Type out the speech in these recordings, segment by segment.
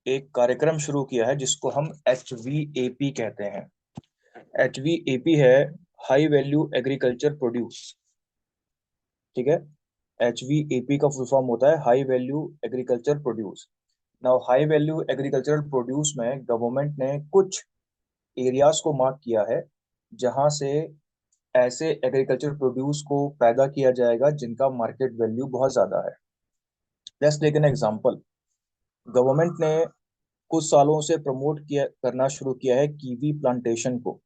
एक कार्यक्रम शुरू किया है जिसको हम HVAP कहते हैं। HVAP है हाई वैल्यू एग्रीकल्चर प्रोड्यूस। ठीक है। HVAP का फुल फॉर्म होता है high value agriculture produce. Now high value agricultural produce में गवर्नमेंट ने कुछ एरियाज को मार्क किया है जहां से ऐसे एग्रीकल्चर प्रोड्यूस को पैदा किया जाएगा जिनका मार्केट वैल्यू बहुत ज्यादा है। Let's take an example. Government ने कुछ सालों से प्रमोट किया करना शुरू किया है कीवी प्लांटेशन को।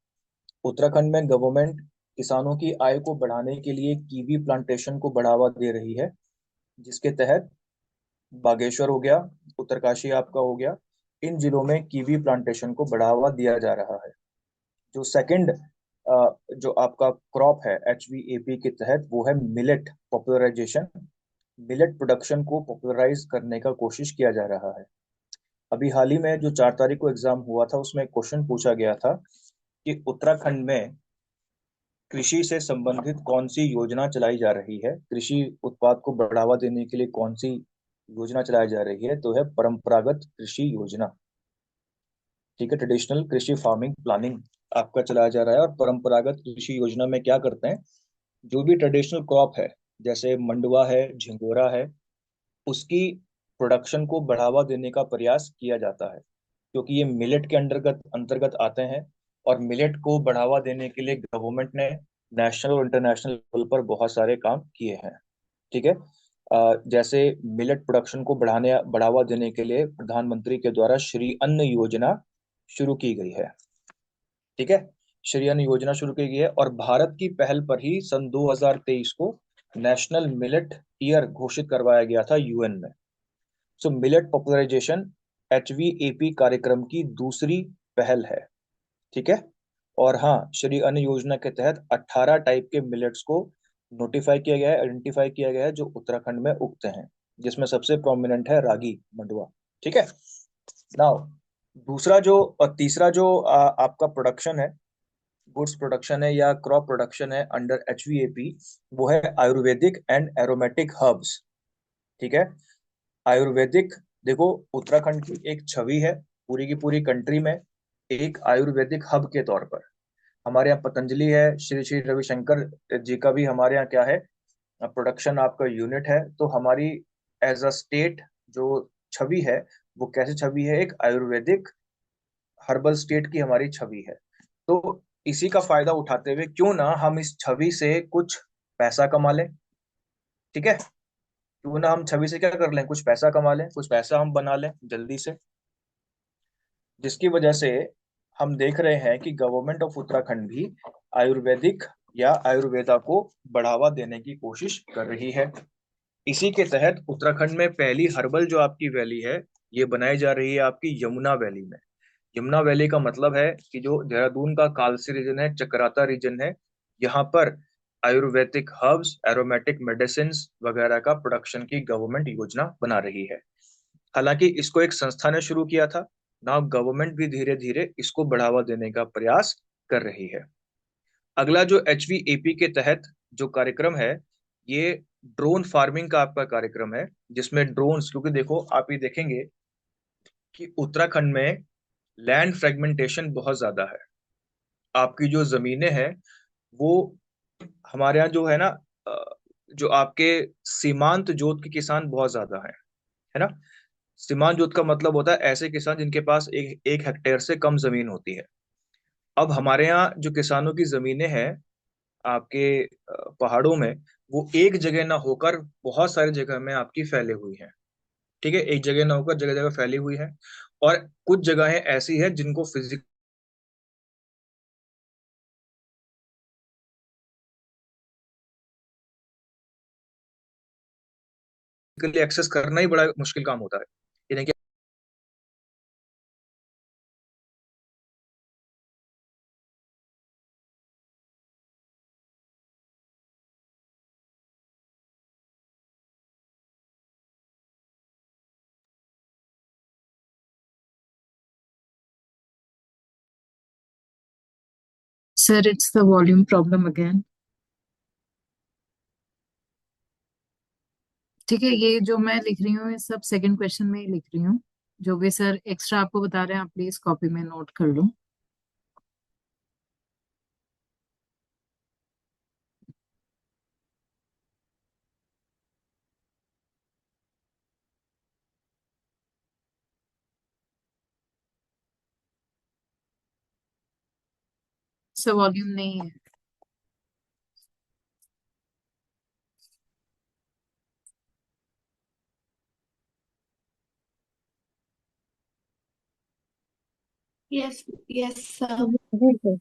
उत्तराखंड में गवर्नमेंट किसानों की आय को बढ़ाने के लिए कीवी प्लांटेशन को बढ़ावा दे रही है, जिसके तहत बागेश्वर हो गया, उत्तरकाशी आपका हो गया, इन जिलों में कीवी प्लांटेशन को बढ़ावा दिया जा रहा है। जो सेकंड जो आपका क्रॉप है HVAP के तहत, वो है मिलेट पॉपुलराइजेशन। मिलेट प्रोडक्शन को पॉपुलराइज करने का कोशिश किया जा रहा है। अभी हाल ही में जो 4 तारीख को एग्जाम हुआ था उसमें क्वेश्चन पूछा गया था कि उत्तराखंड में कृषि से संबंधित कौन सी योजना चलाई जा रही है, कृषि उत्पाद को बढ़ावा देने के लिए कौन सी योजना चलाई जा रही है। तो है परंपरागत कृषि योजना। ठीक है, ट्रेडिशनल कृषि फार्मिंग प्लानिंग आपका चलाया जा रहा है। और परंपरागत कृषि योजना में क्या करते हैं, जो भी ट्रेडिशनल क्रॉप है जैसे मंडुवा है, झिंगोरा है, उसकी प्रोडक्शन को बढ़ावा देने का प्रयास किया जाता है, क्योंकि ये मिलेट के अंतर्गत अंतर्गत आते हैं। और मिलेट को बढ़ावा देने के लिए गवर्नमेंट ने नेशनल और इंटरनेशनल लेवल पर बहुत सारे काम किए हैं। ठीक है। जैसे मिलेट प्रोडक्शन को बढ़ावा देने के लिए प्रधानमंत्री के द्वारा श्री अन्न योजना शुरू की गई है। ठीक है। श्री अन्न योजना शुरू की गई है और भारत की पहल पर ही सन 2023 को नेशनल मिलेट ईयर घोषित करवाया गया था UN में। सो मिलेट पॉपुलराइजेशन HVAP कार्यक्रम की दूसरी पहल है। ठीक है। और हाँ, श्री अन्न योजना के तहत 18 टाइप के मिलेट्स को नोटिफाई किया गया है, आइडेंटिफाई किया गया है, जो उत्तराखंड में उगते हैं, जिसमें सबसे प्रोमिनेंट है रागी मंडुवा। ठीक है। नाउ दूसरा जो और तीसरा जो आपका प्रोडक्शन है, गुड्स प्रोडक्शन है या क्रॉप प्रोडक्शन है अंडर HVAP, वो है आयुर्वेदिक एंड एरोमेटिक हर्ब्स। ठीक है। आयुर्वेदिक, देखो उत्तराखंड की एक छवि है पूरी की पूरी कंट्री में एक आयुर्वेदिक हब के तौर पर। हमारे यहाँ पतंजलि है, श्री श्री रविशंकर जी का भी हमारे यहाँ क्या है, प्रोडक्शन आपका यूनिट है। तो हमारी एज अ स्टेट जो छवि है, वो कैसे छवि है, एक आयुर्वेदिक हर्बल स्टेट की हमारी छवि है। तो इसी का फायदा उठाते हुए क्यों ना हम इस छवि से कुछ पैसा कमा लें। ठीक है। क्यों ना हम छवि से क्या कर लें, कुछ पैसा कमा लें, कुछ पैसा हम बना लें जल्दी से, जिसकी वजह से हम देख रहे हैं कि गवर्नमेंट ऑफ उत्तराखंड भी आयुर्वेदिक या आयुर्वेदा को बढ़ावा देने की कोशिश कर रही है। इसी के तहत उत्तराखंड में पहली हर्बल जो आपकी वैली है, ये बनाई जा रही है आपकी यमुना वैली में। यमुना वैली का मतलब है कि जो देहरादून का कालसी रीजन है, चक्राता रीजन है, यहाँ पर आयुर्वेदिक हर्ब्स, एरोमेटिक मेडिसिन वगैरह का प्रोडक्शन की गवर्नमेंट योजना बना रही है। हालांकि इसको एक संस्था ने शुरू किया था, नाउ गवर्नमेंट भी धीरे धीरे इसको बढ़ावा देने का प्रयास कर रही है। अगला जो HVAP के तहत जो कार्यक्रम है, ये ड्रोन फार्मिंग का आपका कार्यक्रम है, जिसमें ड्रोन्स, क्योंकि देखो आप ये देखेंगे कि उत्तराखंड में लैंड फ्रेगमेंटेशन बहुत ज्यादा है। आपकी जो जमीनें हैं वो हमारे यहाँ जो है ना, अ, जो आपके सीमांत जोत के किसान बहुत ज्यादा है ना। सीमांत जोत का मतलब होता है ऐसे किसान जिनके पास एक एक हेक्टेयर से कम जमीन होती है। अब हमारे यहाँ जो किसानों की जमीनें हैं आपके पहाड़ों में, वो एक जगह ना होकर बहुत सारी जगह में आपकी फैले हुई हैं। ठीक है, एक जगह ना होकर जगह जगह फैली हुई है। और कुछ जगहें ऐसी हैं जिनको फिजिकली एक्सेस करना ही बड़ा मुश्किल काम होता है। ये नहीं कि Sir, it's the volume problem again. ठीक है, ये जो मैं लिख रही हूँ ये सब सेकंड क्वेश्चन में ही लिख रही हूँ। जो भी सर एक्स्ट्रा आपको बता रहे हैं आप प्लीज कॉपी में नोट कर लो। सर वॉल्यूम नहीं है। Yes yes sir. जी सर।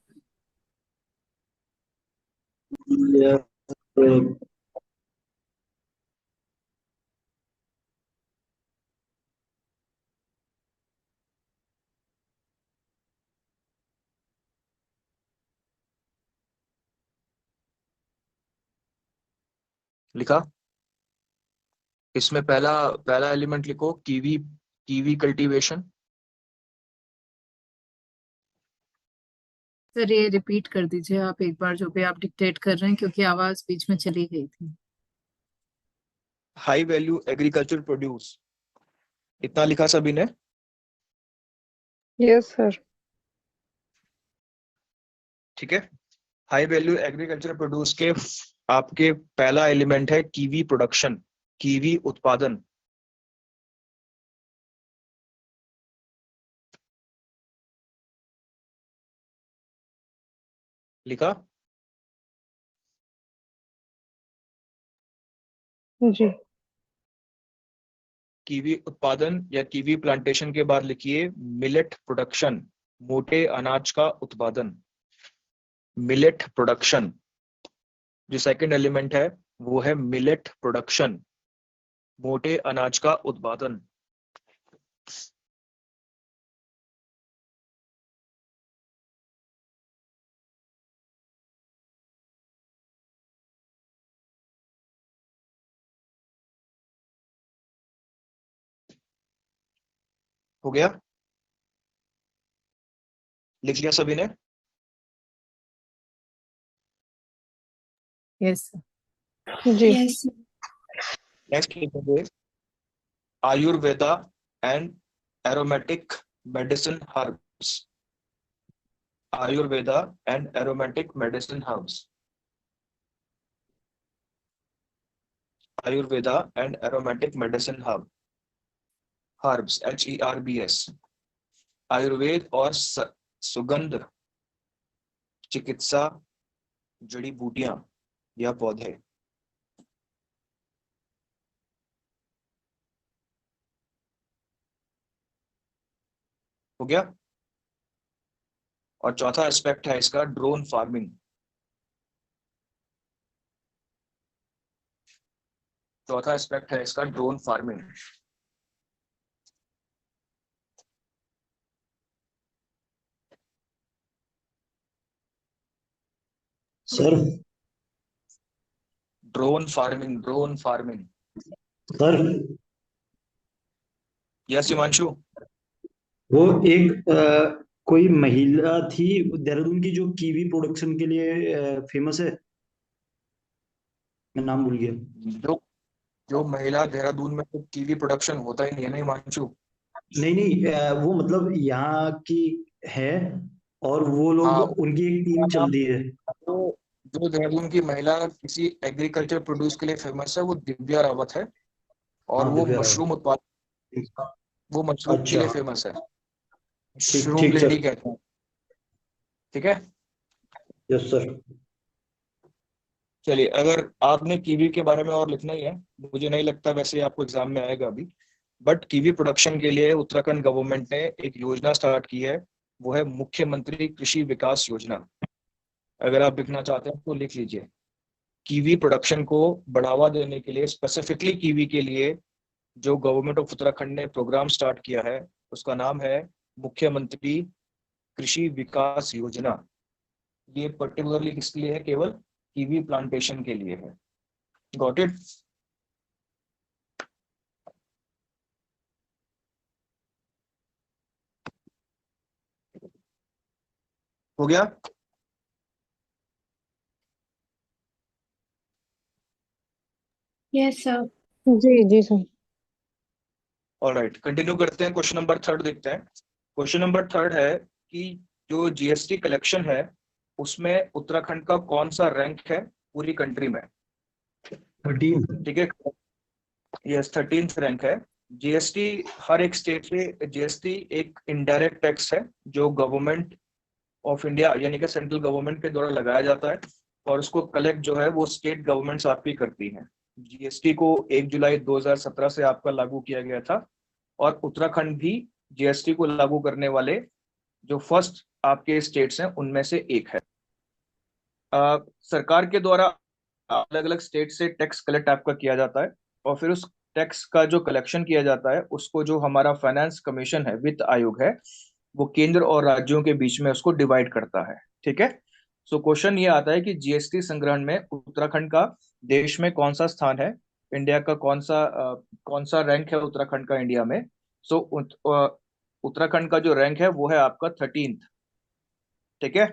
लिखा। इसमें पहला पहला एलिमेंट लिखो, कीवी, कीवी कल्टीवेशन। सर ये रिपीट कर दीजिए आप एक बार जो भी आप डिक्टेट कर रहे हैं, क्योंकि आवाज बीच में चली गई थी। हाई वैल्यू एग्रीकल्चर प्रोड्यूस, इतना लिखा सभी ने? Yes sir. ठीक है। हाई वैल्यू एग्रीकल्चर प्रोड्यूस के आपके पहला एलिमेंट है कीवी प्रोडक्शन, कीवी उत्पादन। लिखा। जी। कीवी उत्पादन या कीवी प्लांटेशन के बाद लिखिए मिलेट प्रोडक्शन, मोटे अनाज का उत्पादन। मिलेट प्रोडक्शन, जो सेकंड एलिमेंट है वो है मिलेट प्रोडक्शन, मोटे अनाज का उत्पादन। हो गया? लिख लिया सभी ने? यस जी। यस नेक्स्ट लिखेंगे Ayurveda and aromatic medicine herbs. Ayurveda and aromatic medicine herbs. Ayurveda and aromatic medicine herbs, HERBS। Ayurveda और सुगंध चिकित्सा जड़ी बूटियां या पौधे। हो गया? और चौथा एस्पेक्ट है इसका ड्रोन फार्मिंग। चौथा एस्पेक्ट है इसका drone farming. Sir. Drone farming, drone farming. Sir yes Himanshu. वो एक कोई महिला थी देहरादून की जो कीवी प्रोडक्शन के लिए फेमस है। मैं नाम भूल गया। जो जो महिला देहरादून में तो कीवी प्रोडक्शन होता ही नहीं है ना हिमांशु। नहीं नहीं, वो मतलब यहाँ की है, और वो लोग हाँ, उनकी एक टीम उसका नाम, चलती है। जो जो देहरादून की महिला किसी एग्रीकल्चर प्रोड्यूस के लिए फेमस है वो दिव्या रावत है। और हाँ, वो दिव्या मशरूम रावत। उत्पादन, वो मशरूम के अच्छा, लिए फेमस है। ठीक मशरूम ठीक लेडी सर। कहते हैं। ठीक है। Yes sir. चलिए, अगर आपने कीवी के बारे में और लिखना ही है, मुझे नहीं लगता वैसे आपको एग्जाम में आएगा अभी, बट कीवी प्रोडक्शन के लिए उत्तराखंड गवर्नमेंट ने एक योजना स्टार्ट की है। वो है मुख्यमंत्री कृषि विकास योजना। अगर आप लिखना चाहते हैं तो लिख लीजिए। कीवी प्रोडक्शन को बढ़ावा देने के लिए, स्पेसिफिकली कीवी के लिए, जो गवर्नमेंट ऑफ उत्तराखंड ने प्रोग्राम स्टार्ट किया है उसका नाम है मुख्यमंत्री कृषि विकास योजना। ये पर्टिकुलरली किसके लिए है? केवल कीवी प्लांटेशन के लिए है। Got it? हो गया? Yes sir. जी जी सर। ऑलराइट, कंटिन्यू करते हैं। क्वेश्चन नंबर थर्ड देखते हैं। क्वेश्चन नंबर थर्ड है कि जो जीएसटी कलेक्शन है उसमें उत्तराखंड का कौन सा रैंक है पूरी कंट्री में? 13। ठीक है, यस 13th रैंक है। जीएसटी हर एक स्टेट से, जीएसटी एक इनडायरेक्ट टैक्स है जो गवर्नमेंट ऑफ इंडिया यानी कि सेंट्रल गवर्नमेंट के द्वारा लगाया जाता है, और उसको कलेक्ट जो है वो स्टेट गवर्नमेंट्स आपकी करती हैं। जीएसटी को 1 जुलाई 2017 से आपका लागू किया गया था, और उत्तराखंड भी जीएसटी को लागू करने वाले जो फर्स्ट आपके स्टेट्स हैं उनमें से एक है। सरकार के द्वारा अलग अलग स्टेट से टैक्स कलेक्ट आपका किया जाता है, और फिर उस टैक्स का जो कलेक्शन किया जाता है उसको जो हमारा फाइनेंस कमीशन है, वित्त आयोग है, वो केंद्र और राज्यों के बीच में उसको डिवाइड करता है। ठीक है, सो क्वेश्चन ये आता है कि जीएसटी संग्रहण में उत्तराखंड का देश में कौन सा स्थान है, इंडिया का कौन सा रैंक है उत्तराखंड का इंडिया में? सो उत्तराखंड का जो रैंक है वो है आपका 13th। ठीक है,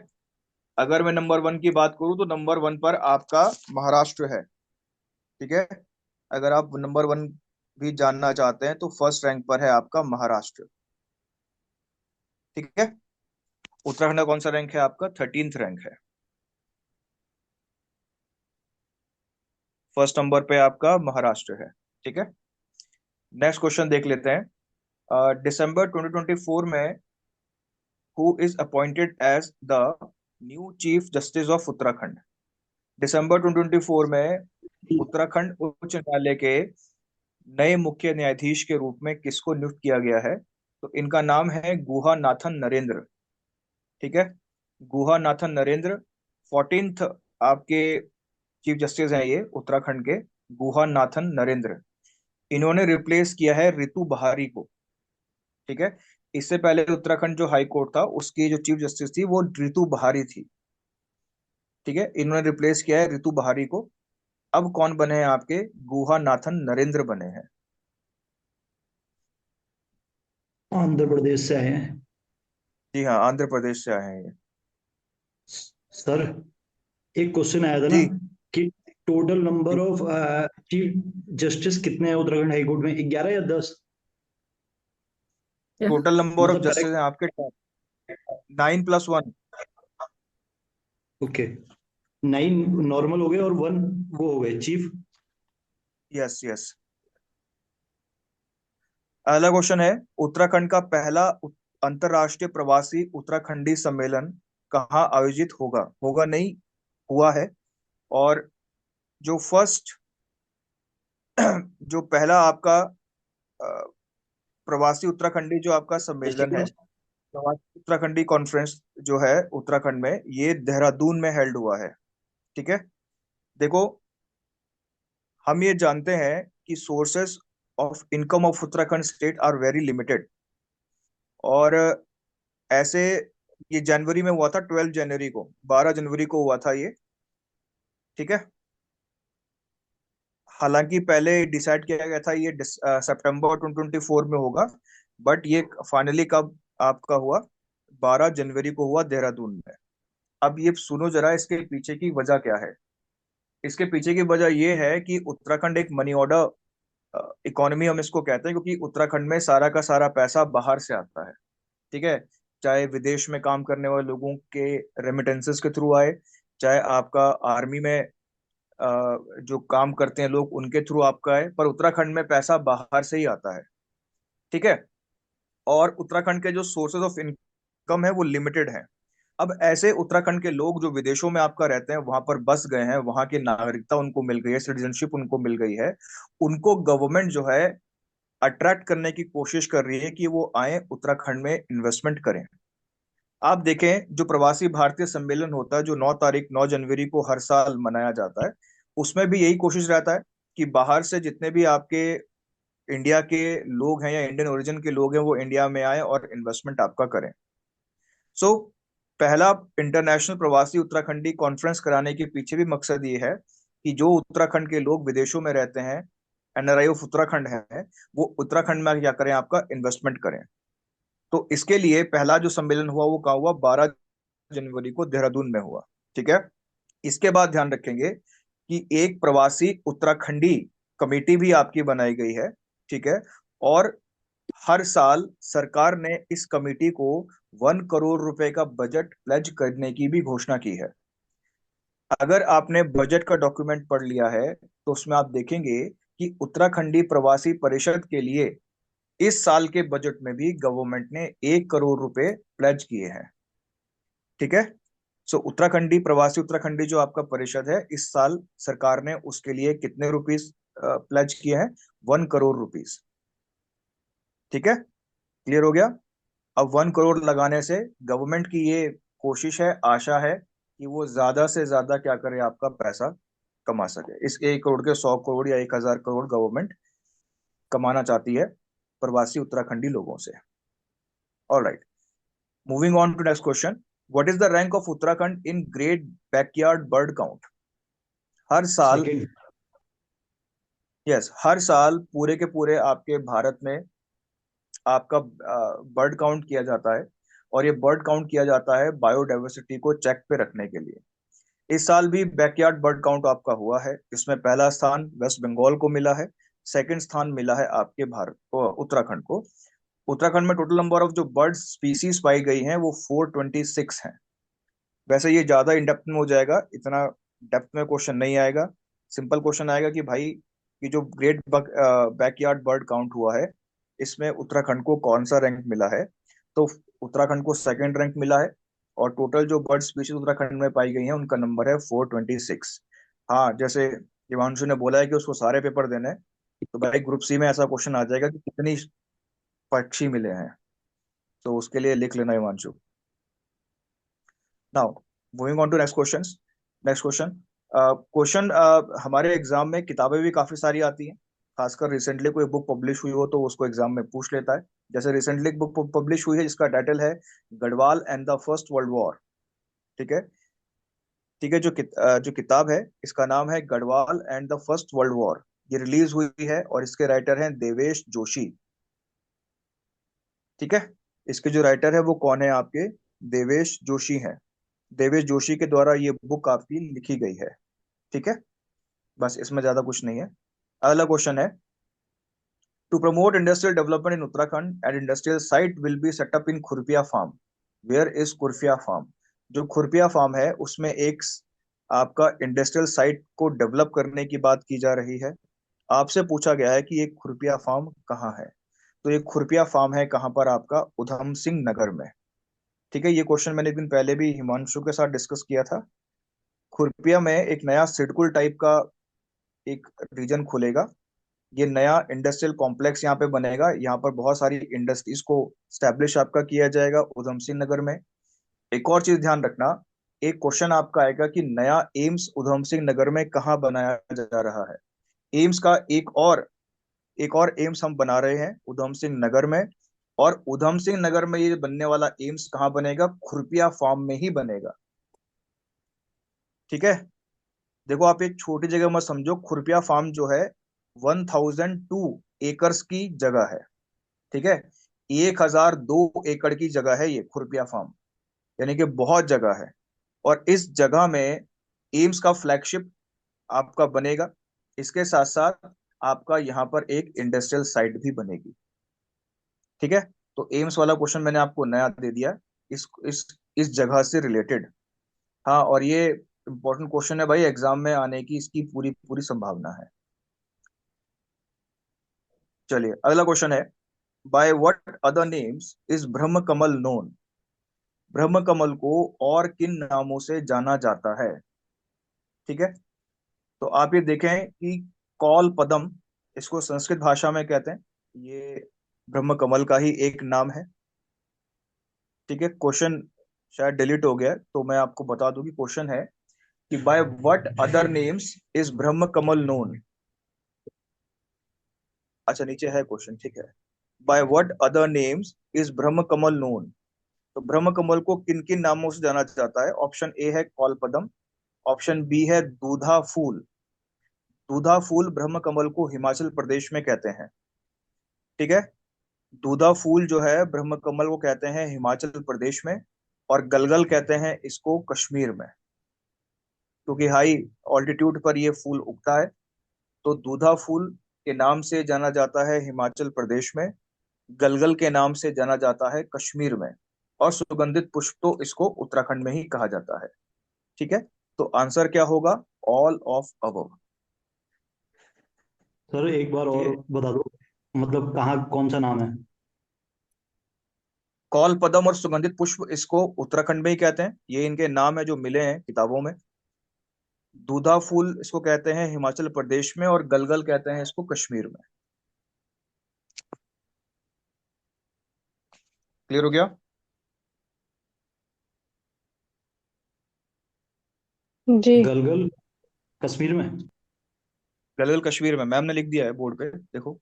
अगर मैं नंबर 1 की बात करूं तो नंबर 1 पर आपका महाराष्ट्र है। ठीक है, अगर आप नंबर 1 भी जानना चाहते हैं तो फर्स्ट रैंक पर है आपका महाराष्ट्र। ठीक है, उत्तराखंड का कौन सा रैंक है आपका? 13th रैंक है। फर्स्ट नंबर पे आपका महाराष्ट्र है। ठीक है, नेक्स्ट क्वेश्चन देख लेते हैं। दिसंबर 2024 में who is appointed as the new chief justice of Uttarakhand? दिसंबर 2024 में उत्तराखंड उच्च न्यायालय के नए मुख्य न्यायाधीश के रूप में किसको नियुक्त किया गया है? तो इनका नाम है गुहा नाथन नरेंद्र। ठीक है, गुहा नाथन नरेंद्र 14th आपके चीफ जस्टिस हैं ये उत्तराखंड के, गुहा नाथन नरेंद्र। इन्होंने रिप्लेस किया है रितु बहारी को। ठीक है, इससे पहले उत्तराखंड जो हाई कोर्ट था उसकी जो चीफ जस्टिस थी वो रितु बहारी थी। ठीक है, इन्होंने रिप्लेस किया है रितु बहारी को। अब कौन बने हैं आपके? गुहा नाथन नरेंद्र बने हैं। आंध्र प्रदेश से आए हैं। जी हाँ, आंध्र प्रदेश से आए हैं ये। सर, एक क्वेश्चन आया था ना जी, कि total number of chief justice कितने हैं उत्तराखंड हाई कोर्ट में, 11 या 10? क्या? टोटल नंबर ऑफ मतलब जस्टिस हैं आपके 9+1। ओके, 9 नॉर्मल हो गए और 1 वो हो गए चीफ। Yes yes. अगला क्वेश्चन है, उत्तराखंड का पहला अंतरराष्ट्रीय प्रवासी उत्तराखंडी सम्मेलन कहाँ आयोजित होगा? होगा नहीं, हुआ है। और जो फर्स्ट जो पहला आपका अ, प्रवासी उत्तराखंडी जो आपका सम्मेलन है, प्रवासी उत्तराखंडी कॉन्फ्रेंस जो है उत्तराखंड में, ये देहरादून में हेल्ड हुआ है। ठीक है, देखो हम ये जानते हैं कि sources of income of Uttarakhand state are very limited, और ऐसे ये जनवरी में हुआ था, 12 जनवरी को, 12 जनवरी को हुआ था ये। ठीक है, हालांकि पहले डिसाइड किया गया था ये सितंबर 2024 में होगा, बट ये फाइनली कब आपका हुआ? 12 जनवरी को हुआ देहरादून में। अब ये सुनो जरा, इसके पीछे की वजह क्या है? इसके पीछे की वजह ये है कि उत्तराखंड एक मनी ऑर्डर इकोनॉमी हम इसको कहते हैं, क्योंकि उत्तराखंड में सारा का सारा पैसा बाहर से आता है। ठीक है, चाहे विदेश में काम करने वाले लोगों के रेमिटेंसेस के थ्रू आए, चाहे आपका आर्मी में जो काम करते हैं लोग उनके थ्रू आपका है, पर उत्तराखंड में पैसा बाहर से ही आता है। ठीक है, और उत्तराखंड के जो सोर्सेज ऑफ इनकम है वो लिमिटेड है। अब ऐसे उत्तराखंड के लोग जो विदेशों में आपका रहते हैं, वहां पर बस गए हैं, वहां की नागरिकता उनको मिल गई है, सिटीजनशिप उनको मिल गई है, उनको गवर्नमेंट जो है अट्रैक्ट करने की कोशिश कर रही है कि वो आए उत्तराखंड में इन्वेस्टमेंट करें। आप देखें, जो प्रवासी भारतीय सम्मेलन होता है जो 9 जनवरी को हर साल मनाया जाता है, उसमें भी यही कोशिश रहता है कि बाहर से जितने भी आपके इंडिया के लोग हैं या इंडियन ओरिजिन के लोग हैं वो इंडिया में आए और इन्वेस्टमेंट आपका करें। सो पहला इंटरनेशनल प्रवासी उत्तराखंडी कॉन्फ्रेंस कराने के पीछे भी मकसद ये है कि जो उत्तराखंड के लोग विदेशों में रहते हैं, एनआरआई ऑफ उत्तराखंड है, वो उत्तराखंड में क्या करें? आपका इन्वेस्टमेंट करें। तो इसके लिए पहला जो सम्मेलन हुआ वो कहाँ हुआ? 12 जनवरी को देहरादून में हुआ। ठीक है, इसके बाद ध्यान रखेंगे कि एक प्रवासी उत्तराखंडी कमेटी भी आपकी बनाई गई है। ठीक है, और हर साल सरकार ने इस कमेटी को 1 करोड़ रुपए का बजट प्लेज करने की भी घोषणा की है। अगर आपने बजट का डॉक्यूमेंट पढ़ लिया है तो उसमें आप देखेंगे कि उत्तराखंडी प्रवासी परिषद के लिए इस साल के बजट में भी गवर्नमेंट ने 1 करोड़ रुपए प्लेज किए हैं। ठीक है। सो उत्तराखंडी प्रवासी उत्तराखंडी जो आपका परिषद है, इस साल सरकार ने उसके लिए कितने रुपीस प्लेज किए हैं? 1 करोड़ रुपीस। ठीक है, क्लियर हो गया। अब 1 करोड़ लगाने से गवर्नमेंट की ये कोशिश है, आशा है कि वो ज्यादा से ज्यादा क्या करे, आपका पैसा कमा सके। इस 1 करोड़ के 100 करोड़ या 1000 करोड़ गवर्नमेंट कमाना चाहती है प्रवासी उत्तराखंडी लोगों से। Alright, moving on to next question. What is the rank of Uttarakhand in great backyard bird count? हर साल, सेकंड। यस, हर साल पूरे के पूरे आपके भारत में आपका बर्ड काउंट किया जाता है, और ये बर्ड काउंट किया जाता है बायोडाइवर्सिटी को चेक पे रखने के लिए। इस साल भी बैकयार्ड बर्ड काउंट आपका हुआ है। इसमें पहला स्थान वेस्ट बंगाल को मिला है, सेकंड स्थान मिला है आपके भारत को, उत्तराखंड को। उत्तराखंड में टोटल नंबर ऑफ जो बर्ड स्पीसीज पाई गई हैं वो 426 हैं। वैसे ये ज्यादा इन डेप्थ में हो जाएगा, इतना डेप्थ में क्वेश्चन नहीं आएगा। सिंपल क्वेश्चन आएगा कि भाई कि जो ग्रेट बैकयार्ड बर्ड काउंट हुआ है, इसमें उत्तराखंड को कौन सा रैंक मिला है? तो उत्तराखंड को सेकंड रैंक मिला है, और टोटल जो बर्ड स्पीशीज उत्तराखंड में पाई गई हैं उनका नंबर है 426। हाँ, जैसे हिमांशु ने बोला है कि उसको सारे पेपर देने हैं, तो भाई ग्रुप सी में ऐसा क्वेश्चन आ जाएगा कि कितनी पक्षी मिले हैं, तो उसके लिए लिख लेना Himanshu. Now moving on to next question. Next question, question हमारे एग्जाम में किताबें भी काफी सारी आती हैं, खासकर रिसेंटली कोई बुक पब्लिश हुई हो तो उसको एग्जाम में पूछ लेता है। जैसे रिसेंटली एक बुक पब्लिश हुई है जिसका टाइटल है Garhwal and the first world war. ठीक है, ठीक है, जो किताब है इसका नाम है Garhwal and the first world war. ये रिलीज हुई है और इसके राइटर हैं देवेश जोशी। ठीक है, इसके जो राइटर है वो कौन है आपके? देवेश जोशी हैं। देवेश जोशी के द्वारा ये बुक आपकी लिखी गई है। ठीक है, बस इसमें ज्यादा कुछ नहीं है। अगला क्वेश्चन है, to promote industrial development in Uttarakhand and industrial site will be set up in Khurpia farm. Where is Khurpia farm? जो खुरपिया फार्म है उसमें एक आपका इंडस्ट्रियल साइट को डेवलप करने की बात की जा रही है। आपसे पूछा गया है कि ये खुरपिया फार्म कहाँ है। तो ये खुरपिया फार्म है कहाँ पर? आपका उधम सिंह नगर में। ठीक है, ये क्वेश्चन मैंने एक दिन पहले भी हिमांशु के साथ डिस्कस किया था। खुरपिया में एक नया सिडकुल टाइप का एक रीजन खुलेगा। ये नया इंडस्ट्रियल कॉम्प्लेक्स यहाँ पे बनेगा, यहाँ पर बहुत सारी इंडस्ट्रीज को स्टैब्लिश आपका किया जाएगा उधम सिंह नगर में। एक और चीज ध्यान रखना, एक क्वेश्चन आपका आएगा कि नया एम्स उधम सिंह नगर में कहाँ बनाया जा रहा है। एम्स का एक और एम्स हम बना रहे हैं उधम सिंह नगर में, और उधम सिंह नगर में ये बनने वाला एम्स कहाँ बनेगा? खुरपिया फार्म में ही बनेगा। ठीक है, देखो आप एक छोटी जगह मत समझो, खुरपिया फार्म जो है 1002 एकर्स की जगह है। ठीक है, 1002 एकड़ की जगह है ये खुरपिया फार्म, यानी कि बहुत जगह है। और इस जगह में एम्स का फ्लैगशिप आपका बनेगा। इसके साथ साथ आपका यहाँ पर एक इंडस्ट्रियल साइट भी बनेगी। ठीक है, तो एम्स वाला क्वेश्चन मैंने आपको नया दे दिया इस जगह से रिलेटेड। हाँ, और ये इंपॉर्टेंट क्वेश्चन है भाई, एग्जाम में आने की इसकी पूरी पूरी संभावना है। चलिए अगला क्वेश्चन है, by what other names is Brahma Kamal known? ब्रह्म कमल को और किन नामों से जाना जाता है? ठीक है, तो आप ये देखें कि कौल पदम, इसको संस्कृत भाषा में कहते हैं, ये ब्रह्म कमल का ही एक नाम है। ठीक है, क्वेश्चन शायद डिलीट हो गया है, तो मैं आपको बता दूं कि क्वेश्चन है कि by what other names is Brahma Kamal known. अच्छा, नीचे है क्वेश्चन, ठीक है। By what other names is Brahma Kamal known? तो ब्रह्म कमल को किन किन नामों से जाना जाता है? ऑप्शन ए है कौलपदम, ऑप्शन बी है दूधा फूल। दूधा फूल ब्रह्म कमल को हिमाचल प्रदेश में कहते हैं। ठीक है, दूधा फूल जो है ब्रह्म कमल को कहते हैं हिमाचल प्रदेश में, और गलगल कहते हैं इसको कश्मीर में, क्योंकि हाई ऑल्टीट्यूड पर ये फूल उगता है। तो दूधा फूल के नाम से जाना जाता है हिमाचल प्रदेश में, गलगल के नाम से जाना जाता है कश्मीर में, और सुगंधित पुष्प तो इसको उत्तराखंड में ही कहा जाता है। ठीक है, तो आंसर क्या होगा? All of above. सर एक बार ठीक और है, बता दो, मतलब कहाँ कौन सा नाम है? कौल पदम और सुगंधित पुष्प इसको उत्तराखंड में ही कहते हैं, ये इनके नाम है जो मिले हैं किताबों में। दूधा फूल इसको कहते हैं हिमाचल प्रदेश में, और गलगल कहते हैं इसको कश्मीर में। क्लियर हो गया? जी। गलगल कश्मीर में। गलगल कश्मीर में, मैम ने लिख दिया है बोर्ड पे, देखो।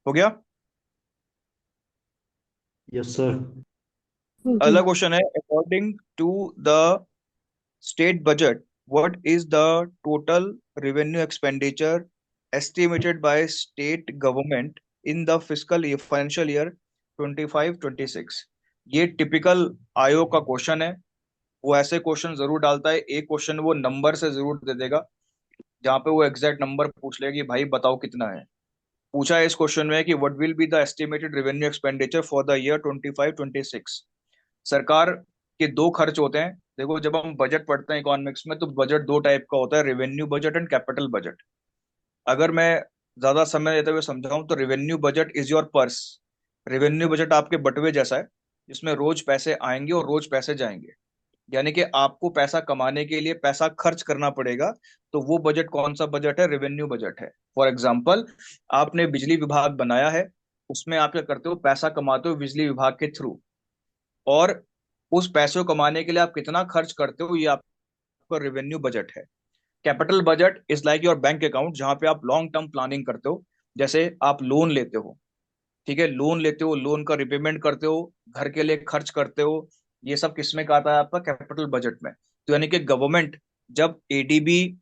हो गया? Yes sir. जी। अगला क्वेश्चन है, according to the state budget, what is the total revenue expenditure estimated by state government in the fiscal financial year 25-26? ये टिपिकल आयोग का क्वेश्चन है। वो ऐसे क्वेश्चन जरूर डालता है, एक क्वेश्चन वो नंबर से जरूर दे देगा, जहाँ पे वो एग्जैक्ट नंबर पूछ लेगा कि भाई बताओ कितना है। पूछा है इस क्वेश्चन में कि what will be the estimated revenue expenditure for the year 25-26। सरकार के दो खर्च होते हैं। देखो, जब हम बजट पढ़ते हैं इकोनॉमिक्स में, तो बजट दो टाइप का होता है, revenue budget and capital budget. अगर मैं ज्यादा समय लेते हुए समझाऊं तो revenue budget is your purse. Revenue budget आपके बटुए जैसा है, जिसमें रोज पैसे आएंगे और रोज पैसे जाएंगे। यानी कि आपको पैसा कमाने के लिए पैसा खर्च करना पड़ेगा। तो वो बजट कौन सा बजट है? रेवेन्यू बजट है। फॉर एग्जाम्पल, आपने बिजली विभाग बनाया है, उसमें आप क्या करते हो? पैसा कमाते हो बिजली विभाग के थ्रू। और उस पैसे को कमाने के लिए आप कितना खर्च करते हो, ये आपका रेवेन्यू बजट है। Capital budget is like your bank account, जहां पे आप लॉन्ग टर्म प्लानिंग करते हो। जैसे आप लोन लेते हो, ठीक है, लोन लेते हो, लोन का रिपेमेंट करते हो, घर के लिए खर्च करते हो। ये सब किसमें का आता है? आपका कैपिटल बजट में। तो यानी कि गवर्नमेंट जब एडीबी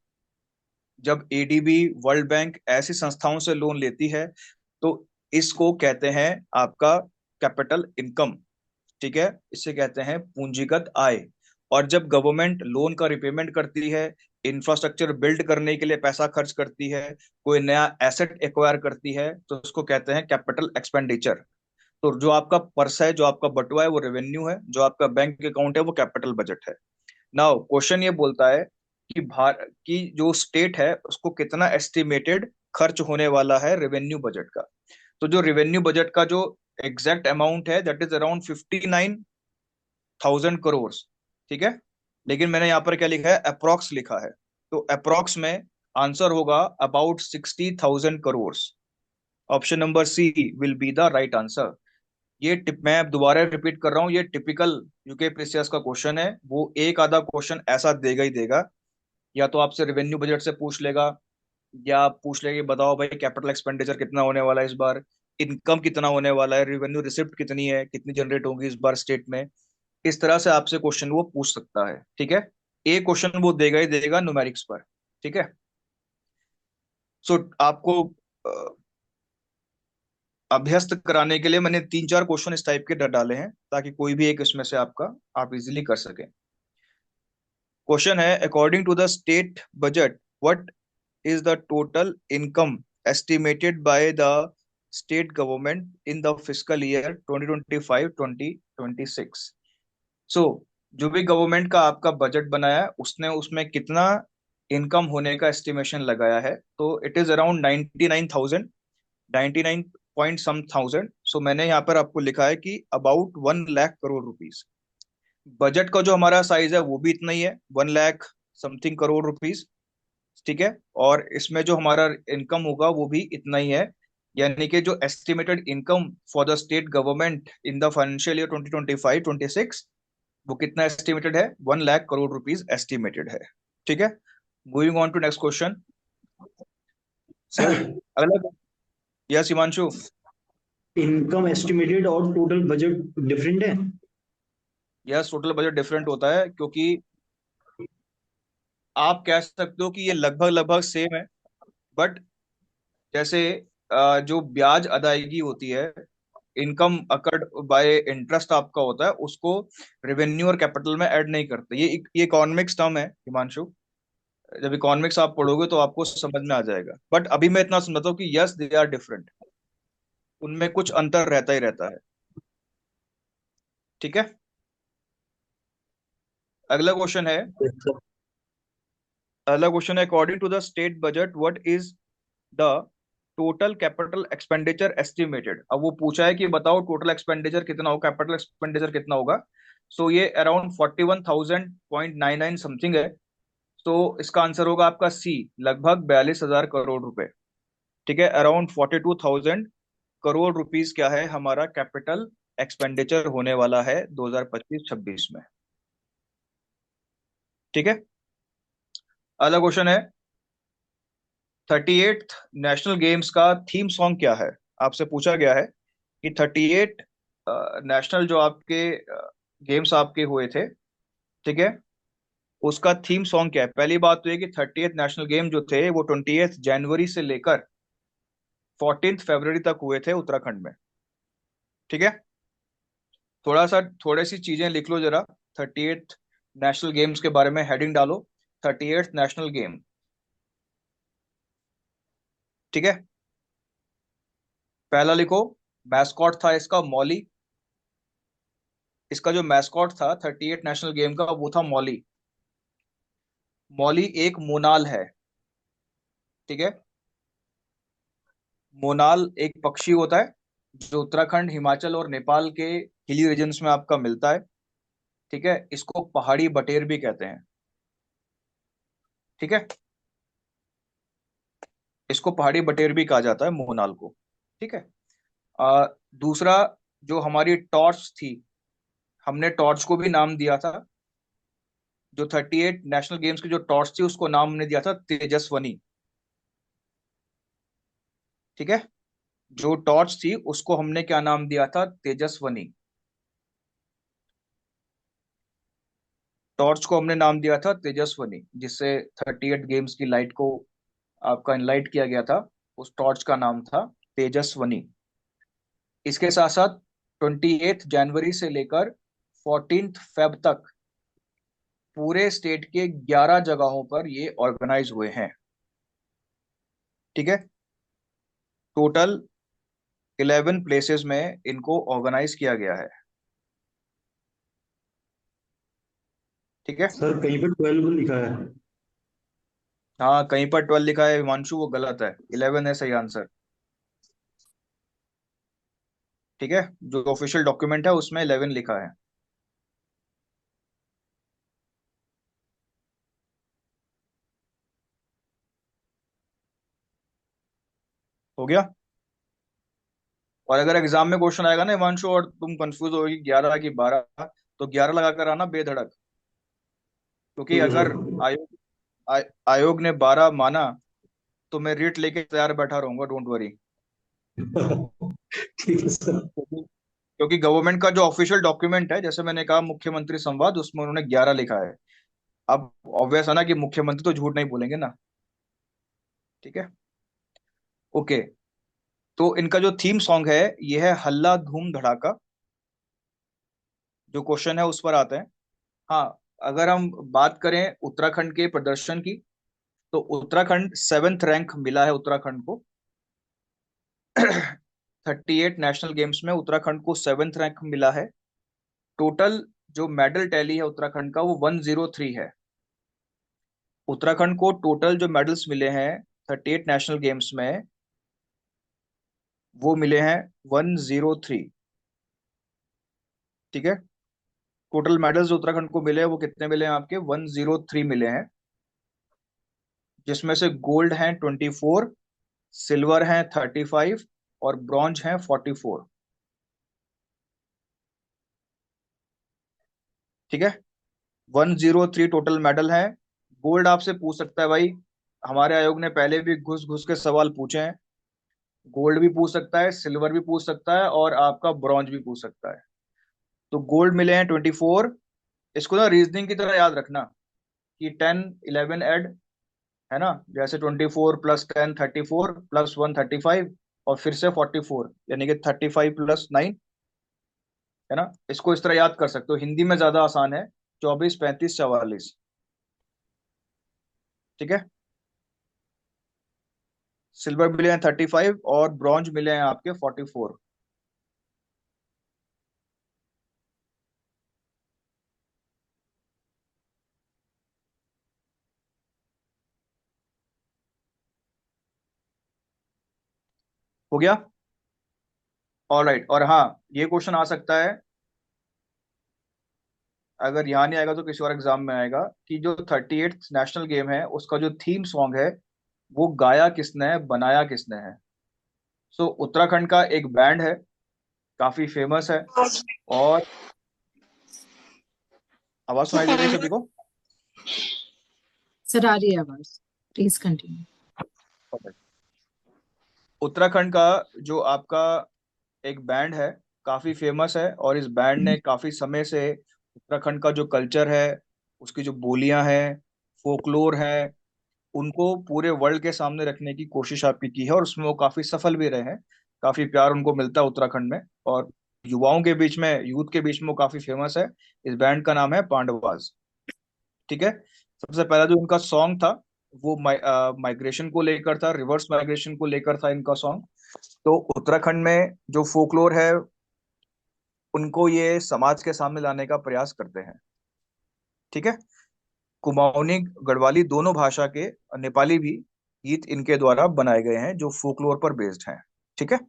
जब एडीबी, वर्ल्ड बैंक ऐसी संस्थाओं से लोन लेती है, तो इसको कहते हैं आपका कैपिटल इनकम। ठीक है, इसे कहते हैं पूंजीगत आय। और जब गवर्नमेंट लोन का रिपेमेंट करती है, इंफ्रास्ट्रक्चर बिल्ड करने के लिए पैसा खर्च करती है, कोई नया एसेट एक्वायर करती है, तो उसको कहते हैं कैपिटल एक्सपेंडिचर। तो जो आपका पर्स है, जो आपका बटुआ है, वो रेवेन्यू है, जो आपका बैंक अकाउंट है वो कैपिटल बजट है। नाउ क्वेश्चन ये बोलता है कि की जो स्टेट है उसको कितना एस्टिमेटेड खर्च होने वाला है रेवेन्यू बजट का। तो जो रेवेन्यू बजट का जो एग्जैक्ट अमाउंट है, दैट इज अराउंड 59,000 करोड़। ठीक है, लेकिन मैंने यहाँ पर क्या लिखा है? अप्रोक्स लिखा है। तो अप्रोक्स में आंसर होगा about 60,000 crore. Option number C will be the right answer. मैं अब दोबारा रिपीट कर रहा हूँ, ये टिपिकल यूके पीसीएस का क्वेश्चन है। वो एक आधा क्वेश्चन ऐसा देगा ही देगा। या तो आपसे रेवेन्यू बजट से पूछ लेगा, या आप पूछ लेंगे बताओ भाई कैपिटल एक्सपेंडिचर कितना होने वाला है इस बार, इनकम कितना होने वाला है, रेवेन्यू रिसिप्ट कितनी है, कितनी जनरेट होगी इस बार स्टेट में। इस तरह से आपसे क्वेश्चन वो पूछ सकता है। ठीक है, एक क्वेश्चन वो देगा ही देगा न्यूमेरिक्स पर। ठीक है, सो आपको अभ्यस्त कराने के लिए मैंने तीन चार क्वेश्चन इस टाइप के डाले हैं, ताकि कोई भी एक इसमें से आपका आप इजीली कर सकें। क्वेश्चन है, according to the state budget, what is the total income estimated by the state government in the fiscal year 2025-2026? So, जो भी गवर्नमेंट का आपका बजट बनाया है, उसने उसमें कितना इनकम होने का एस्टिमेशन लगाया है? तो it is around 99,000, 99 point some thousand. So मैंने यहाँ पर आपको लिखा है कि about 1 lakh crore rupees. Budget का जो हमारा साइज है वो भी इतना ही है, 1 लाख समथिंग करोड़ रुपीज। ठीक है, और इसमें जो हमारा इनकम होगा वो भी इतना ही है। यानी कि जो estimated income for the state government in the financial year 2025-26, वो कितना एस्टिमेटेड है? 1 लाख करोड़ रुपीज एस्टिमेटेड है। ठीक है, moving on to next question sir. अगला, यस हिमांशु। इनकम एस्टिमेटेड और टोटल बजट डिफरेंट है? यस, टोटल बजट डिफरेंट होता है, क्योंकि आप कह सकते हो कि ये लगभग लगभग सेम है। बट जैसे जो ब्याज अदायगी होती है, इनकम अकर्ड बाय इंटरेस्ट आपका होता है उसको रेवेन्यू और कैपिटल में ऐड नहीं करते। ये इकोनॉमिक्स टर्म है हिमांशु, जब इकोनॉमिक्स आप पढ़ोगे तो आपको समझ में आ जाएगा, बट अभी मैं इतना समझता हूँ कि यस दे आर डिफरेंट, उनमें कुछ अंतर रहता ही रहता है। ठीक है, अगला क्वेश्चन है। अगला क्वेश्चन है, according to the state budget what is the total capital expenditure estimated. अब वो पूछा है कि बताओ टोटल एक्सपेंडिचर कितना होगा, कैपिटल एक्सपेंडिचर कितना होगा। सो ये अराउंड 41,000.99 समथिंग है। तो इसका आंसर होगा आपका सी, लगभग 42,000 करोड़ रुपए। ठीक है, अराउंड 42,000 करोड़ रुपीस क्या है हमारा कैपिटल एक्सपेंडिचर होने वाला है 2025-26 में। ठीक है, अगला क्वेश्चन है, 38th नेशनल गेम्स का थीम सॉन्ग क्या है। आपसे पूछा गया है कि 38 नेशनल जो आपके गेम्स आपके हुए थे, ठीक है, उसका थीम सॉन्ग क्या है। पहली बात तो ये कि 38th नेशनल गेम जो थे वो 20th जनवरी से लेकर 14th फरवरी तक हुए थे उत्तराखंड में। ठीक है, थोड़ी सी चीजें लिख लो जरा 38th नेशनल गेम्स के बारे में, हेडिंग डालो 38th नेशनल गेम। ठीक है, पहला लिखो, मैस्कॉट था इसका मौली। इसका जो मैस्कॉट था 38 नेशनल गेम का वो था मौली। मौली एक मोनाल है। ठीक है, मोनाल एक पक्षी होता है जो उत्तराखंड, हिमाचल और नेपाल के हिली रीजन्स में आपका मिलता है। ठीक है, इसको पहाड़ी बटेर भी कहते हैं। ठीक है, इसको पहाड़ी बटेर भी कहा जाता है मोनाल को। ठीक है, दूसरा, जो हमारी टॉर्च थी, हमने टॉर्च को भी नाम दिया था। जो 38 नेशनल गेम्स की जो टॉर्च थी उसको नाम हमने दिया था तेजस्वनी। ठीक है, जो टॉर्च थी उसको हमने क्या नाम दिया था, तेजस्वनी। टॉर्च को हमने नाम दिया था तेजस्वनी, जिससे 38 गेम्स की लाइट को आपका इनलाइट किया गया था, उस टॉर्च का नाम था तेजस्वनी। इसके साथ साथ 28 जनवरी से लेकर 14th फेब तक पूरे स्टेट के 11 जगहों पर ये ऑर्गेनाइज हुए हैं। ठीक है, टोटल 11 प्लेसेस में इनको ऑर्गेनाइज किया गया है। ठीक है, सर कहीं पर 12 लिखा है। हाँ कहीं पर 12 लिखा है हिमांशु, वो गलत है, 11 है सही आंसर। ठीक है, जो ऑफिशियल डॉक्यूमेंट है उसमें 11 लिखा है। हो गया। और अगर एग्जाम में क्वेश्चन आएगा ना हिमांशु और तुम कंफ्यूज होगी 11 की 12, तो 11 लगाकर आना बेधड़क, क्योंकि ठीक है अगर सर। आयोग ने 12 माना तो मैं रीट लेके तैयार बैठा रहूंगा, डोंट वरी। ठीक है सर। क्योंकि क्योंकि गवर्नमेंट का जो ऑफिशियल डॉक्यूमेंट है, जैसे मैंने कहा मुख्यमंत्री संवाद, उसमें उन्होंने 11 लिखा है। अब ऑब्वियस है ना कि मुख्यमंत्री तो झूठ नहीं बोलेंगे ना। ठीक है, ओके। तो इनका जो थीम सॉन्ग है ये है हल्ला धूम धड़ाका। जो क्वेश्चन है उस पर आते हैं। हाँ, अगर हम बात करें उत्तराखंड के प्रदर्शन की, तो उत्तराखंड 7th रैंक मिला है उत्तराखंड को। 38 नेशनल गेम्स में उत्तराखंड को 7th रैंक मिला है। टोटल जो मेडल टैली है उत्तराखंड का वो 103 है। उत्तराखंड को टोटल जो मेडल्स मिले हैं 38 नेशनल गेम्स में, वो मिले हैं 103। ठीक है, टोटल मेडल्स जो उत्तराखंड को मिले हैं वो कितने मिले हैं आपके, 103 मिले हैं। जिसमें से गोल्ड हैं 24, सिल्वर हैं 35 और ब्रॉन्ज हैं 44। ठीक है, 103 टोटल मेडल हैं। गोल्ड आपसे पूछ सकता है भाई, हमारे आयोग ने पहले भी घुस घुस के सवाल पूछे हैं। गोल्ड भी पूछ सकता है, सिल्वर भी पूछ सकता है और आपका ब्रॉन्ज भी पूछ सकता है। तो गोल्ड मिले हैं 24। इसको ना रीजनिंग की तरह याद रखना कि 10 11 ऐड, है ना, जैसे 24 + 10 34 + 1 35। और फिर से 44, यानी कि 35 + 9, है ना। इसको इस तरह याद कर सकते हो, हिंदी में ज्यादा आसान है, 24, 35, 44। ठीक है। सिल्वर मिले हैं 35 और ब्रॉन्ज मिले हैं आपके 44। हो गया। ऑलराइट। और हाँ, ये क्वेश्चन आ सकता है, अगर यहाँ नहीं आएगा तो किसी और एग्जाम में आएगा, कि जो 38th नेशनल गेम है उसका जो थीम सॉन्ग है वो गाया किसने है, बनाया किसने है। सो उत्तराखंड का एक बैंड है, काफी फेमस है। और आवाज सुनाई दे रही है सभी को? सर आ रही है आवाज, प्लीज कंटिन्यू। उत्तराखंड का जो आपका एक बैंड है, काफी फेमस है, और इस बैंड ने काफी समय से उत्तराखंड का जो कल्चर है, उसकी जो बोलियां हैं, फोकलोर है, उनको पूरे वर्ल्ड के सामने रखने की कोशिश आपकी की है, और उसमें वो काफी सफल भी रहे हैं। काफी प्यार उनको मिलता है उत्तराखंड में, और युवाओं के बीच में, यूथ के बीच में वो काफी फेमस है। इस बैंड का नाम है पांडवास। ठीक है। सबसे पहला जो इनका सॉन्ग था वो माइग्रेशन को लेकर था, रिवर्स माइग्रेशन को लेकर था इनका सॉन्ग। तो उत्तराखंड में जो फोकलोर है, उनको ये समाज के सामने लाने का प्रयास करते हैं। ठीक है। कुमाऊनी गढ़वाली दोनों भाषा के नेपाली भी गीत इनके द्वारा बनाए गए हैं जो फोकलोर पर बेस्ड हैं। ठीक है।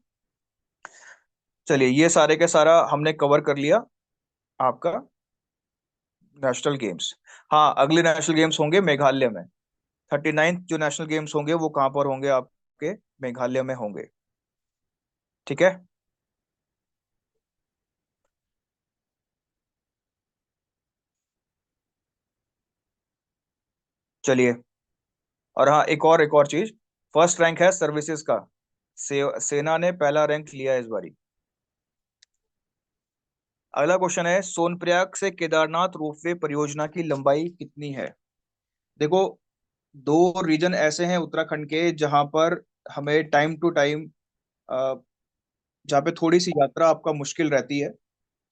चलिए, ये सारे के सारा हमने कवर कर लिया आपका नेशनल गेम्स। हाँ, अगले नेशनल गेम्स होंगे मेघालय में। 39th जो नेशनल गेम्स होंगे वो कहाँ पर होंगे? आपके मेघालय में होंगे। ठीक है। चलिए। और हाँ, एक और चीज, फर्स्ट रैंक है सर्विसेज का। सेना ने पहला रैंक लिया है इस बारी। अगला क्वेश्चन है, सोनप्रयाग से केदारनाथ रोपवे परियोजना की लंबाई कितनी है? देखो, दो रीजन ऐसे हैं उत्तराखंड के जहां पर हमें टाइम टू टाइम, जहाँ पे थोड़ी सी यात्रा आपका मुश्किल रहती है।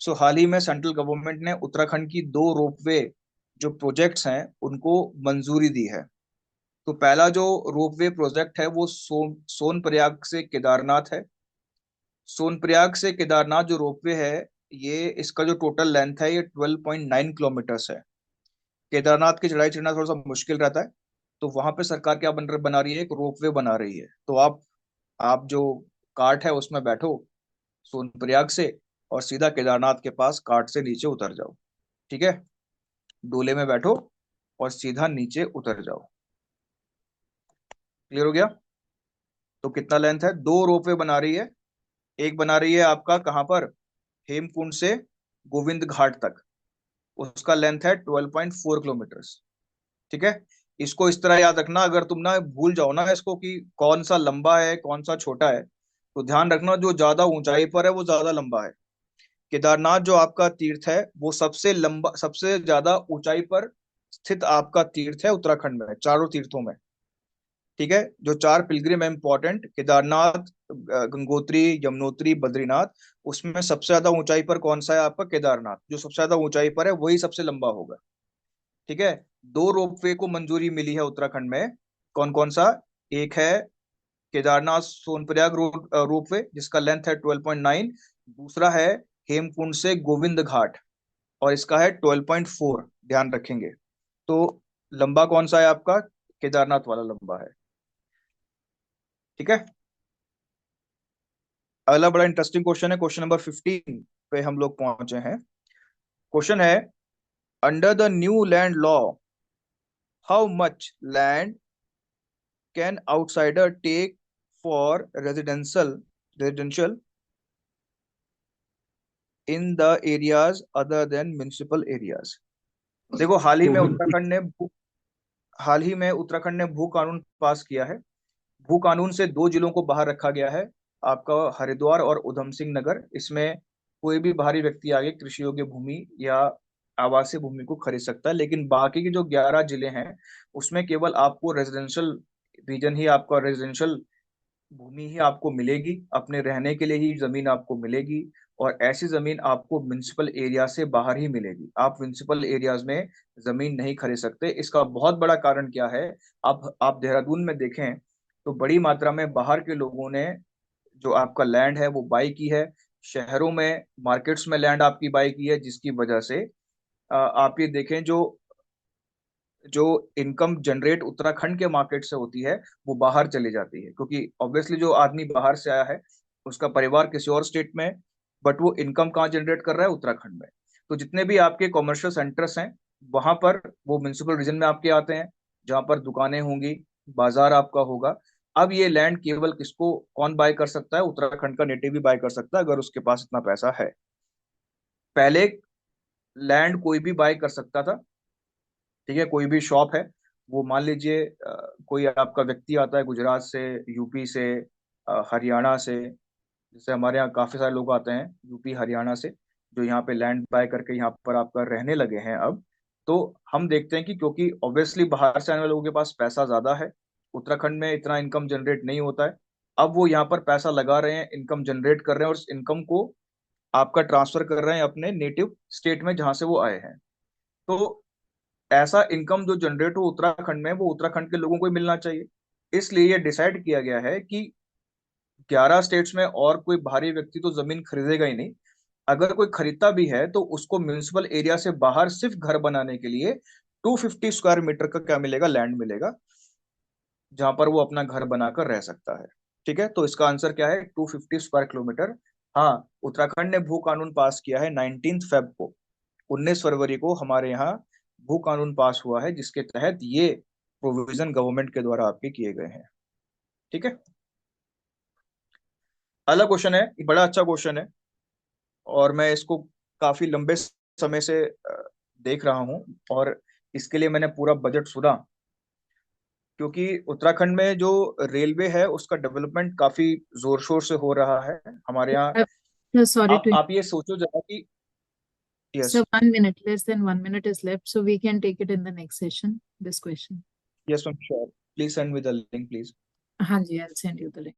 सो हाल ही में सेंट्रल गवर्नमेंट ने उत्तराखंड की दो रोपवे जो प्रोजेक्ट्स हैं उनको मंजूरी दी है। तो पहला जो रोपवे प्रोजेक्ट है वो सोनप्रयाग से केदारनाथ है। सोनप्रयाग से केदारनाथ जो रोपवे है, ये इसका जो टोटल लेंथ है ये 12.9 किलोमीटर्स है। केदारनाथ की चढ़ाई चढ़ना थोड़ा सा मुश्किल रहता है, तो वहां पे सरकार क्या बना रही है, एक रोपवे बना रही है। तो आप जो कार्ट है उसमें बैठो सोनप्रयाग से, और सीधा केदारनाथ के पास कार्ट से नीचे उतर जाओ। ठीक है। डोले में बैठो और सीधा नीचे उतर जाओ। क्लियर हो गया? तो कितना लेंथ है? दो रोपवे बना रही है। एक बना रही है आपका कहाँ पर? हेमकुंड से गोविंद घाट तक, उसका लेंथ है 12.4 किलोमीटर्स। ठीक है। इसको इस तरह याद रखना, अगर तुम ना भूल जाओ ना इसको कि कौन सा लंबा है कौन सा छोटा है, तो ध्यान रखना जो ज्यादा ऊंचाई पर है वो ज्यादा लंबा है। केदारनाथ जो आपका तीर्थ है वो सबसे लंबा, सबसे ज्यादा ऊंचाई पर स्थित आपका तीर्थ है उत्तराखंड में, चारों तीर्थों में। ठीक है। जो चार पिलग्रिम है इंपॉर्टेंट, केदारनाथ, गंगोत्री, यमुनोत्री, बद्रीनाथ, उसमें सबसे ज्यादा ऊंचाई पर कौन सा है आपका? केदारनाथ। जो सबसे ज्यादा ऊंचाई पर है वही सबसे लंबा होगा। ठीक है। दो रोपवे को मंजूरी मिली है उत्तराखंड में। कौन कौन सा? एक है केदारनाथ सोनप्रयाग रोपवे जिसका लेंथ है 12.9। दूसरा है हेमकुंड से गोविंद घाट, और इसका है 12.4। ध्यान रखेंगे। तो लंबा कौन सा है आपका? केदारनाथ वाला लंबा है। ठीक है। अगला बड़ा इंटरेस्टिंग क्वेश्चन है, क्वेश्चन नंबर 15 पे हम लोग पहुंचे हैं। क्वेश्चन है, under the new land law how much land can outsider take for residential in the areas other than municipal areas? देखो, हाल ही में उत्तराखंड ने भू कानून पास किया है। भू कानून से दो जिलों को बाहर रखा गया है, आपका हरिद्वार और उधम सिंह नगर। इसमें कोई भी बाहरी व्यक्ति आगे कृषि योग्य भूमि या आवासीय भूमि को खरीद सकता है, लेकिन बाकी के जो 11 जिले हैं उसमें केवल आपको रेजिडेंशियल रीजन ही, आपका रेजिडेंशियल भूमि ही आपको मिलेगी, अपने रहने के लिए ही जमीन आपको मिलेगी, और ऐसी जमीन आपको म्युनिसिपल एरिया से बाहर ही मिलेगी। आप म्युनिसिपल एरियाज में जमीन नहीं खरीद सकते। इसका बहुत बड़ा कारण क्या है? आप देहरादून में देखें तो बड़ी मात्रा में बाहर के लोगों ने जो आपका लैंड है वो बाई की है। शहरों में, मार्केट्स में लैंड आपकी बाई की है, जिसकी वजह से आप ये देखें, जो जो इनकम जनरेट उत्तराखंड के मार्केट से होती है वो बाहर चली जाती है, क्योंकि ऑब्वियसली जो आदमी बाहर से आया है उसका परिवार किसी और स्टेट में है, बट वो इनकम कहाँ जनरेट कर रहा है? उत्तराखंड में। तो जितने भी आपके कॉमर्शियल सेंटर्स हैं वहां पर, वो म्युनिसिपल रीजन में आपके आते हैं, जहां पर दुकानें होंगी, बाजार आपका होगा। अब ये लैंड केवल किसको, कौन बाय कर सकता है? उत्तराखंड का नेटिव भी बाय कर सकता है, अगर उसके पास इतना पैसा है। पहले लैंड कोई भी बाय कर सकता था, ठीक है, कोई भी शॉप है, वो मान लीजिए कोई आपका व्यक्ति आता है गुजरात से, यूपी से, हरियाणा से। जैसे हमारे यहाँ काफी सारे लोग आते हैं यूपी हरियाणा से, जो यहाँ पे लैंड बाय करके यहाँ पर आपका रहने लगे हैं अब। तो हम देखते हैं कि क्योंकि ऑब्वियसली बाहर से आने वाले लोगों के पास पैसा ज्यादा है, उत्तराखंड में इतना इनकम जनरेट नहीं होता है, अब वो यहाँ पर पैसा लगा रहे हैं, इनकम जनरेट कर रहे हैं, और उस इनकम को आपका ट्रांसफर कर रहे हैं अपने नेटिव स्टेट में जहां से वो आए हैं। तो ऐसा इनकम जो जनरेट हो उत्तराखंड में, वो उत्तराखंड के लोगों को ही मिलना चाहिए। इसलिए ये डिसाइड किया गया है कि 11 स्टेट्स में और कोई बाहरी व्यक्ति तो जमीन खरीदेगा ही नहीं। अगर कोई खरीदता भी है तो उसको म्युनिसिपल एरिया से बाहर सिर्फ घर बनाने के लिए 250 स्क्वायर मीटर का क्या मिलेगा? लैंड मिलेगा, जहां पर वो अपना घर बनाकर रह सकता है। ठीक है, तो इसका आंसर क्या है? 250 स्क्वायर किलोमीटर। हाँ, उत्तराखंड ने भू कानून पास किया है 19 फेब को, 19 फरवरी को हमारे यहाँ भू कानून पास हुआ है, जिसके तहत ये प्रोविजन गवर्नमेंट के द्वारा आपके किए गए हैं। ठीक है, अगला क्वेश्चन है, ये बड़ा अच्छा क्वेश्चन है, और मैं इसको काफी लंबे समय से देख रहा हूँ, और इसके लिए मैंने पूरा बजट सुना, क्योंकि उत्तराखंड में जो रेलवे है उसका डेवलपमेंट काफी जोर शोर से हो रहा है हमारे यहाँ। Sorry to आप ये सोचो जरा कि, yes, so 1 minute, less than 1 minute is left, so we can take it in the next session, this question. Yes ma'am, sure, please send me the link please. हाँ जी, I'll send you the link.